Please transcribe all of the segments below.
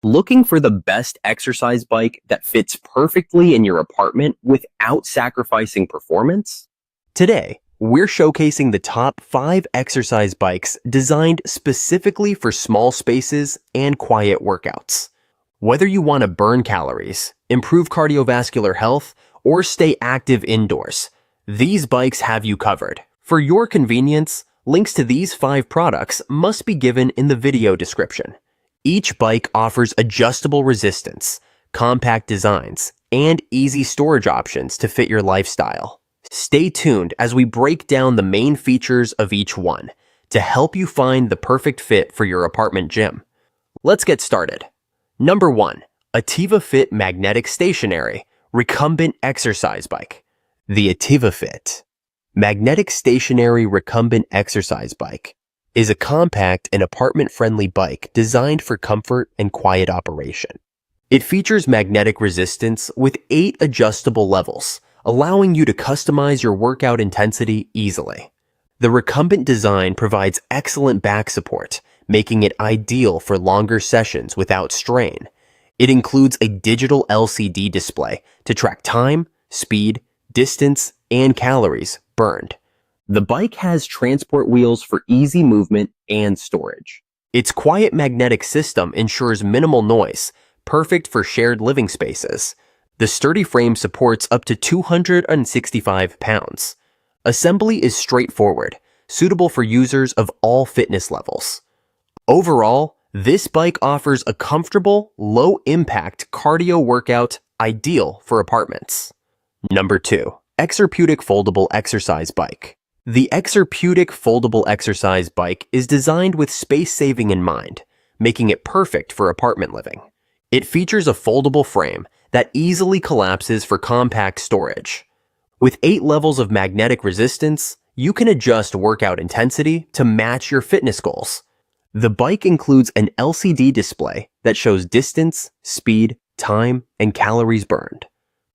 Looking for the best exercise bike that fits perfectly in your apartment without sacrificing performance? Today, we're showcasing the top 5 exercise bikes designed specifically for small spaces and quiet workouts. Whether you want to burn calories, improve cardiovascular health, or stay active indoors, these bikes have you covered. For your convenience, links to these 5 products must be given in the video description. Each bike offers adjustable resistance, compact designs, and easy storage options to fit your lifestyle. Stay tuned as we break down the main features of each one to help you find the perfect fit for your apartment gym. Let's get started. Number 1. ATIVAFIT Magnetic Stationary Recumbent Exercise Bike. The ATIVAFIT Magnetic Stationary Recumbent Exercise Bike is a compact and apartment-friendly bike designed for comfort and quiet operation. It features magnetic resistance with 8 adjustable levels, allowing you to customize your workout intensity easily. The recumbent design provides excellent back support, making it ideal for longer sessions without strain. It includes a digital LCD display to track time, speed, distance, and calories burned. The bike has transport wheels for easy movement and storage. Its quiet magnetic system ensures minimal noise, perfect for shared living spaces. The sturdy frame supports up to 265 pounds. Assembly is straightforward, suitable for users of all fitness levels. Overall, this bike offers a comfortable, low-impact cardio workout ideal for apartments. Number 2. Exerpeutic Foldable Exercise Bike. The Exerpeutic Foldable Exercise Bike is designed with space saving in mind, making it perfect for apartment living. It features a foldable frame that easily collapses for compact storage. With 8 levels of magnetic resistance, you can adjust workout intensity to match your fitness goals. The bike includes an LCD display that shows distance, speed, time, and calories burned.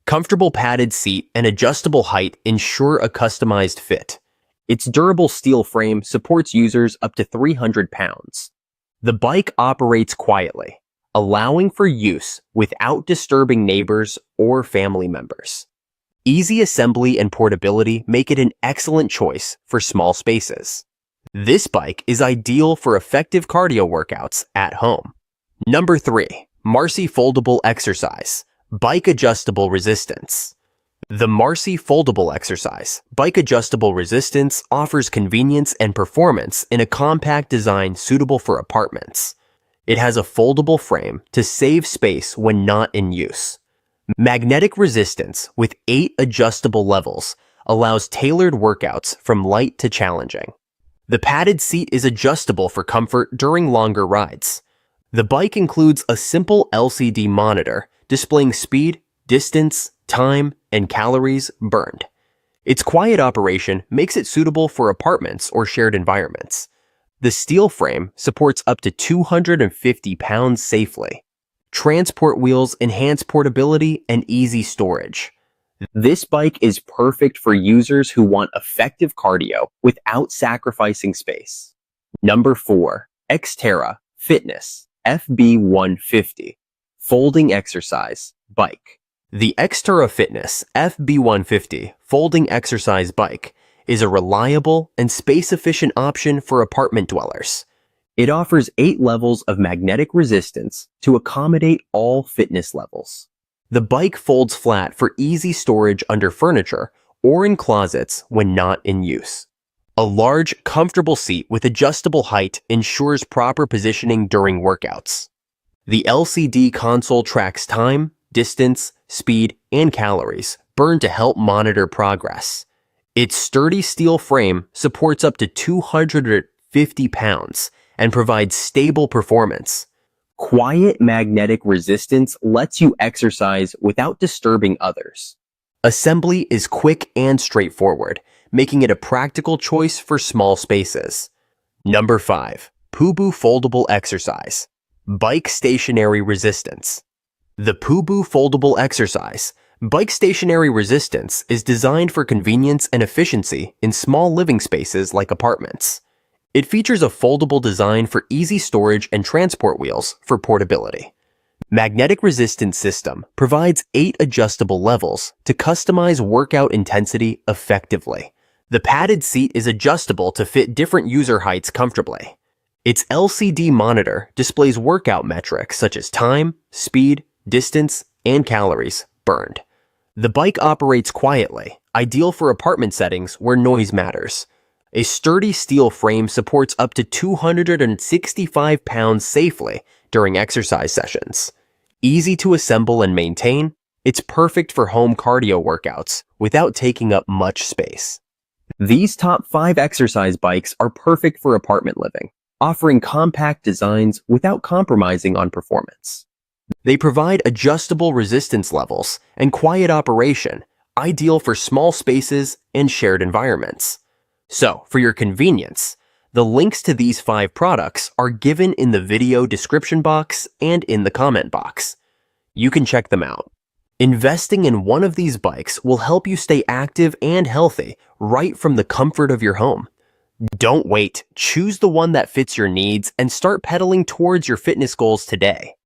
Comfortable padded seat and adjustable height ensure a customized fit. Its durable steel frame supports users up to 300 pounds. The bike operates quietly, allowing for use without disturbing neighbors or family members. Easy assembly and portability make it an excellent choice for small spaces. This bike is ideal for effective cardio workouts at home. Number 3. Marcy Foldable Exercise Bike Adjustable Resistance. The Marcy Foldable Exercise Bike Adjustable Resistance offers convenience and performance in a compact design suitable for apartments. It has a foldable frame to save space when not in use. Magnetic resistance with 8 adjustable levels allows tailored workouts from light to challenging. The padded seat is adjustable for comfort during longer rides. The bike includes a simple LCD monitor displaying speed, distance, time, and calories burned. Its quiet operation makes it suitable for apartments or shared environments. The steel frame supports up to 250 pounds safely. Transport wheels enhance portability and easy storage. This bike is perfect for users who want effective cardio without sacrificing space. Number 4. XTERRA Fitness FB150 Folding Exercise Bike. The XTERRA Fitness FB150 Folding Exercise Bike is a reliable and space-efficient option for apartment dwellers. It offers 8 levels of magnetic resistance to accommodate all fitness levels. The bike folds flat for easy storage under furniture or in closets when not in use. A large, comfortable seat with adjustable height ensures proper positioning during workouts. The LCD console tracks time, distance, speed, and calories burned to help monitor progress. Its sturdy steel frame supports up to 250 pounds and provides stable performance. Quiet magnetic resistance lets you exercise without disturbing others. Assembly is quick and straightforward, making it a practical choice for small spaces. Number 5. Pooboo Foldable Exercise Bike Stationary Resistance. The Pooboo Foldable Exercise Bike Stationary Resistance is designed for convenience and efficiency in small living spaces like apartments. It features a foldable design for easy storage and transport wheels for portability. Magnetic Resistance System provides 8 adjustable levels to customize workout intensity effectively. The padded seat is adjustable to fit different user heights comfortably. Its LCD monitor displays workout metrics such as time, speed, distance, and calories burned. The bike operates quietly, ideal for apartment settings where noise matters. A sturdy steel frame supports up to 265 pounds safely during exercise sessions. Easy to assemble and maintain, it's perfect for home cardio workouts without taking up much space. These top 5 exercise bikes are perfect for apartment living, offering compact designs without compromising on performance. They provide adjustable resistance levels and quiet operation, ideal for small spaces and shared environments. So, for your convenience, the links to these 5 products are given in the video description box and in the comment box. You can check them out. Investing in one of these bikes will help you stay active and healthy right from the comfort of your home. Don't wait. Choose the one that fits your needs and start pedaling towards your fitness goals today.